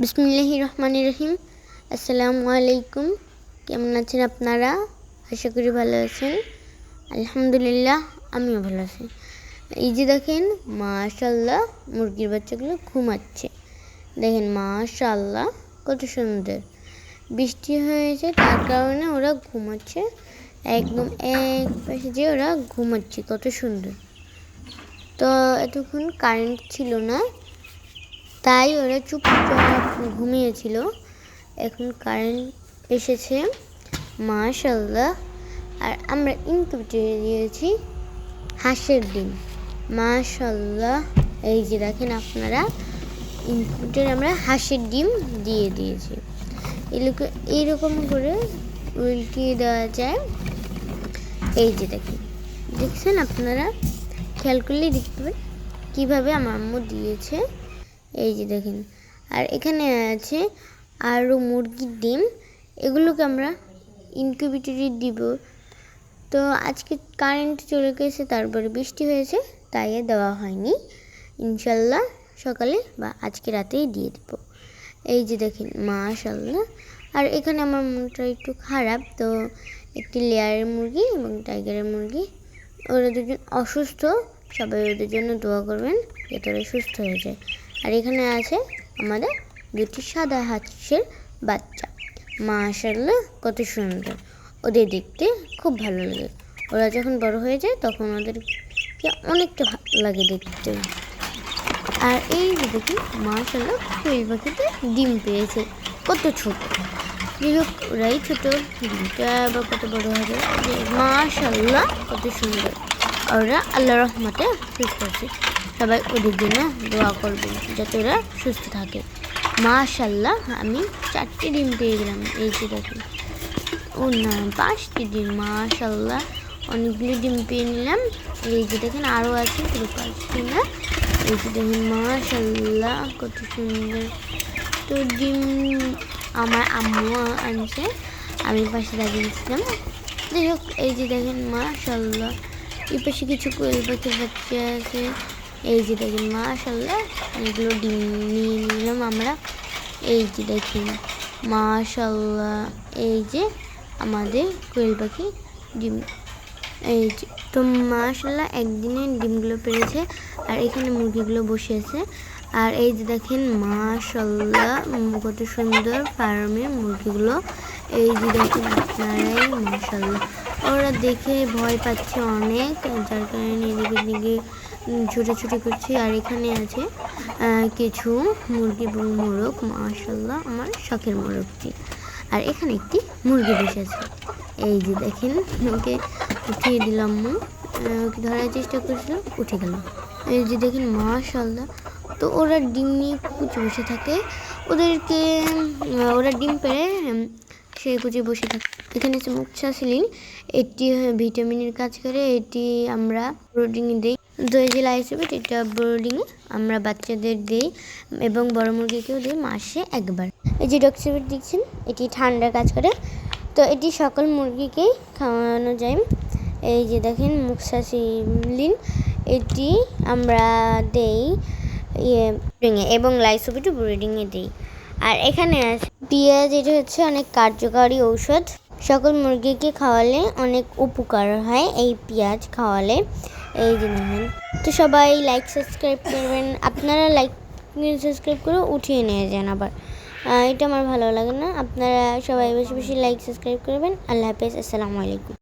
বিসমিল্লাহির রহমানির রহিম। আসসালামু আলাইকুম। কেমন আছেন আপনারা? আশা করি ভালো আছেন। আলহামদুলিল্লাহ, আমিও ভালো আছি। এই যে দেখেন, মাশাআল্লাহ, মুরগির বাচ্চাগুলো ঘুমাচ্ছে। দেখেন মাশাআল্লাহ, কত সুন্দর। বৃষ্টি হয়েছে, তার কারণে ওরা ঘুমাচ্ছে। একদম এক পাশে যে ওরা ঘুমাচ্ছে, কত সুন্দর। তো এতক্ষণ কারেন্ট ছিল না, তাই ওরা চুপচাপ ঘুমিয়েছিল। এখন কারেন্ট এসেছে, মাশাআল্লাহ। আর আমরা ইনকিউবেটরে দিয়েছি হাঁসের ডিম, মাশাআল্লাহ। এই যে দেখেন আপনারা, ইনকিউবেটরে আমরা হাঁসের ডিম দিয়ে দিয়েছি। এইরকম করে উল্টিয়ে দেওয়া যায়। এই যে দেখছেন আপনারা, খেয়াল করলেই দেখতে পাবেন কীভাবে আমার আম্মু দিয়েছে। এই যে দেখেন, আর এখানে আছে আরও মুরগির ডিম। এগুলোকে আমরা ইনকিউবেটরে দিব। তো আজকে কারেন্ট চলে গেছে, তারপরে বৃষ্টি হয়েছে, তাই দেওয়া হয়নি। ইনশাল্লাহ সকালে বা আজকে রাতেই দিয়ে দেব। এই যে দেখেন মাশাআল্লাহ। আর এখানে আমার মনটা একটু খারাপ, তো একটি লেয়ারের মুরগি এবং টাইগারের মুরগি, ওরা দুজন অসুস্থ। সবাই ওদের জন্য দোয়া করবেন যাতে ওরা সুস্থ হয়ে যায়। আর এখানে আছে আমাদের দুটি সাদা হাঁসের বাচ্চা, মাশাআল্লাহ, কত সুন্দর। ওদের দেখতে খুব ভালো লাগে। ওরা যখন বড় হয়ে যায় তখন ওদেরকে অনেকটা ভালো লাগে দেখতে। আর এই যে দেখুন মাশাআল্লাহ, কোয়েল পাখিতে ডিম পেয়েছে, কত ছোট। যাই হোক, ওরাই ছোটো, ডিমটা আবার কত বড় হবে। মাশাআল্লাহ, কত সুন্দর। ওরা আল্লাহর রহমতে সুস্থ আছে। সবাই ওদের জন্য দোয়া করবেন যাতে ওরা সুস্থ থাকে। মাশাআল্লাহ, আমি 4টি ডিম পেয়ে গেলাম। এই যে দেখুন, ও না, 5টি ডিম, মাশাআল্লাহ, অনেকগুলি ডিম পেয়ে নিলাম। এই যে দেখেন আরও আছে, পুরো 5টি না। এই যে দেখুন মাশাআল্লাহ, কত সুন্দর। তো ডিম আমার আম্মু আনছে, আমি পাশে দাঁড়িয়েছিলাম। যাই হোক, এই যে দেখেন মাশাআল্লাহ, এই পাশে কিছু কোয়েল পাখির বাচ্চা আছে। এই যে দেখেন মাশাআল্লাহ, এগুলো ডিম নিয়ে নিলাম আমরা। এই যে দেখেন মাশাআল্লাহ, এই যে আমাদের কোয়েল পাখি ডিম। এই যে তো মাশাআল্লাহ, একদিনে ডিমগুলো পেরেছে। আর এখানে মুরগিগুলো বসে আছে। আর এই যে দেখেন মাশাআল্লাহ, কত সুন্দর ফার্মের মুরগিগুলো। এই যে দেখেন আপনারাই, মাশাআল্লাহ, ওরা দেখে ভয় পাচ্ছে অনেক, যার কারণে এদিকে দিকে ছুটাছুটি করছে। আর এখানে আছে কিছু মুরগি এবং মোরগ, মাশাআল্লাহ, আমার শখের মোরগটি। আর এখানে একটি মুরগি বসে আছে। এই যে দেখেন, ওকে উঠিয়ে দিলাম, ওকে ধরার চেষ্টা করছিল, উঠে গেল। এই যে দেখেন মাশাআল্লাহ। তো ওরা ডিম নিয়ে কুচে বসে থাকে, ওরা ডিম পেড়ে সে কুচে বসে থাকে। এখানে আছে মুক্সাসিলিন, এটি ভিটামিনের কাজ করে। এটি আমরা ব্রোডিংয়ে দিই। দই যে লাইসোবিট, এটা ব্রোডিংয়ে আমরা বাচ্চাদের দিই এবং বড় মুরগিকেও দিই মাসে একবার। এই যে ডক্সিবিট দেখছেন, এটি ঠান্ডার কাজ করে। তো এটি সকল মুরগিকেই খাওয়ানো যায়। এই যে দেখেন মুক্সাসিলিন, এটি আমরা দেই ব্রিডিংয়ে এবং লাইসোবিটও ব্রিডিংয়ে দিই। আর এখানে আছে পেঁয়াজ, এটা হচ্ছে অনেক কার্যকারী ঔষধ। সকল মুরগিকে খাওয়ালে অনেক উপকার হয় এই পেঁয়াজ খাওয়ালে। এই যে দেখেন, তো সবাই লাইক সাবস্ক্রাইব করবেন। আপনারা লাইক সাবস্ক্রাইব করে উঠিয়ে নিয়ে যান আবার, এটা আমার ভালো লাগে না। আপনারা সবাই বেশি বেশি লাইক সাবস্ক্রাইব করবেন। আল্লাহ হাফেজ, আসসালামু আলাইকুম।